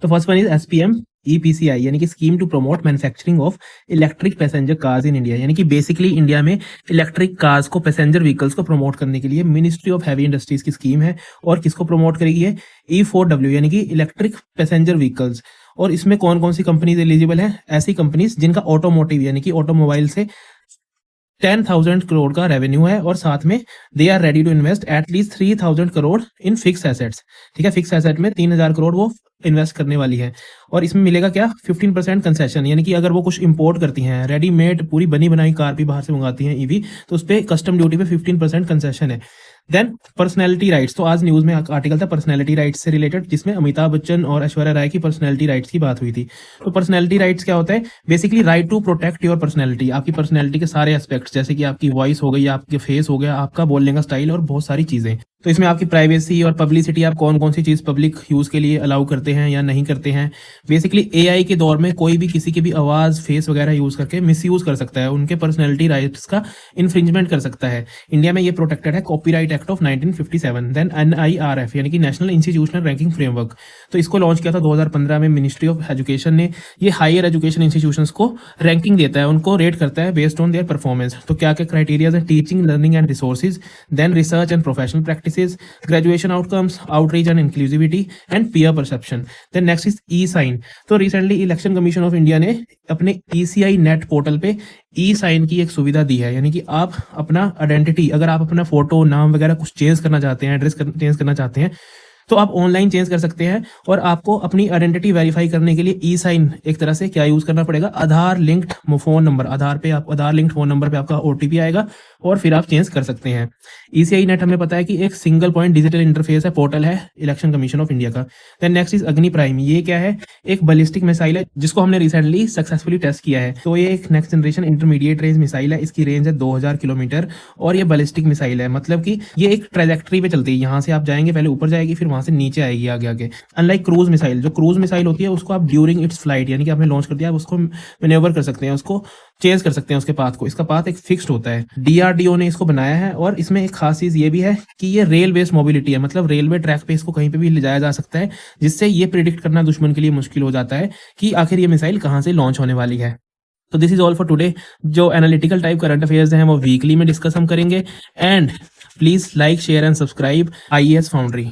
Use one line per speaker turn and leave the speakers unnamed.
तो first one is SPM EPCI यानी कि scheme to promote manufacturing of electric passenger cars in India, यानी कि बेसिकली इंडिया में इलेक्ट्रिक कार्स को, पैसेंजर व्हीकल्स को प्रमोट करने के लिए मिनिस्ट्री ऑफ हैवी इंडस्ट्रीज की स्कीम है। और किसको प्रमोट करेगी है? E4W यानी कि इलेक्ट्रिक पैसेंजर व्हीकल्स। और इसमें कौन कौन सी कंपनीज एलिजिबल है? ऐसी कंपनीज जिनका ऑटोमोटिव यानी कि ऑटोमोबाइल से 10,000 करोड़ का रेवेन्यू है और साथ में they are ready to invest at least 3,000 crore in fix assets. ठीक है, फिक्स एसेट में 3,000 करोड़ वो इन्वेस्ट करने वाली है। और इसमें मिलेगा क्या? 15% कंसेशन, यानी कि अगर वो कुछ इंपोर्ट करती हैं, रेडीमेड पूरी बनी बनाई कार भी बाहर से मंगाती हैं ईवी, तो उस पर कस्टम ड्यूटी पे 15% कंसेशन है। देन पर्सनैलिटी राइट्स, तो आज न्यूज में आर्टिकल था पर्सनैलिटी राइट्स से रिलेटेड, जिसमें अमिताभ बच्चन और ऐश्वर्या राय की पर्सनैलिटी राइट्स की बात हुई थी। तो पर्सनैलिटी राइट्स क्या होता है? Basically right to protect your personality, आपकी पर्सनैलिटी के सारे एस्पेक्ट्स, जैसे कि आपकी वॉइस हो गई, आपके फेस हो गया, आपका बोलने का स्टाइल और बहुत सारी चीजें। तो इसमें आपकी प्राइवेसी और पब्लिसिटी, आप कौन कौन सी चीज पब्लिक यूज के लिए अलाउ करते हैं या नहीं करते हैं। बेसिकली एआई के दौर में कोई भी किसी की भी आवाज, फेस वगैरह यूज करके मिसयूज कर सकता है, उनके पर्सनैलिटी राइट्स का इन्फ्रिंजमेंट कर सकता है। इंडिया में ये प्रोटेक्टेड है copyright act of 1957। Then NIRF यानी कि नेशनल इंस्टीट्यूशनल रैंकिंग फ्रेमवर्क, तो इसको लॉन्च किया था 2015 में मिनिस्ट्री ऑफ एजुकेशन ने। ये हायर एजुकेशन इंस्टीट्यूशंस को रैंकिंग देता है, उनको रेट करता है बेस्ड ऑन देयर परफॉर्मेंस। तो क्या क्या क्राइटेरिया है? Teaching, learning and resources, then research and professional practices, graduation outcomes, outreach and inclusivity and peer perception. Then next is E sign. तो recently election commission of India ने अपने ECI net portal पे ई sign की एक सुविधा दी है, यानी कि आप अपना आइडेंटिटी, अगर आप अपना फोटो, नाम वगैरह कुछ चेंज करना चाहते हैं, एड्रेस चेंज करना चाहते हैं, तो आप ऑनलाइन चेंज कर सकते हैं। और आपको अपनी आइडेंटिटी वेरीफाई करने के लिए ई साइन एक तरह से क्या यूज करना पड़ेगा? आधार लिंक्ड फोन नंबर, आधार लिंक्ड फोन नंबर पे आपका OTP आएगा और फिर आप चेंज कर सकते हैं। ECI नेट हमें पता है कि एक सिंगल पॉइंट डिजिटल इंटरफेस है, पोर्टल है इलेक्शन कमीशन ऑफ इंडिया का। देन नेक्स्ट इज अग्नि प्राइम। ये क्या है? एक बैलिस्टिक मिसाइल है जिसको हमने रिसेंटली सक्सेसफुली टेस्ट किया है। तो ये एक next generation intermediate range missile है, इसकी रेंज है 2000 किलोमीटर और ये बैलिस्टिक मिसाइल है, मतलब कि ये एक ट्रेजेक्ट्री पे चलती है, यहाँ से आप जाएंगे, पहले ऊपर जाएगी, फिर वहां से नीचे आएगी आगे आगे। अनलाइक क्रूज मिसाइल, जो क्रूज मिसाइल होती है उसको आप ड्यूरिंग इट्स फ्लाइट, यानी कि आपने लॉन्च कर दिया, आप उसको मैन्यूवर कर सकते हैं, उसको चेंज कर सकते हैं उसके पाथ को। इसका पाथ एक फिक्स्ड होता है, DRDO ने इसको बनाया है। और इसमें एक खास चीज ये भी है कि ये रेल बेस्ड मोबिलिटी है, मतलब रेलवे ट्रैक पे इसको कहीं पे भी ले जाया जा सकता है, जिससे ये प्रिडिक्ट करना दुश्मन के लिए मुश्किल हो जाता है कि आखिर ये मिसाइल कहां से लॉन्च होने वाली है। तो this is all for today. जो एनालिटिकल टाइप करंट अफेयर्स हैं वो वीकली में डिस्कस हम करेंगे। And please like, share and subscribe IAS foundry.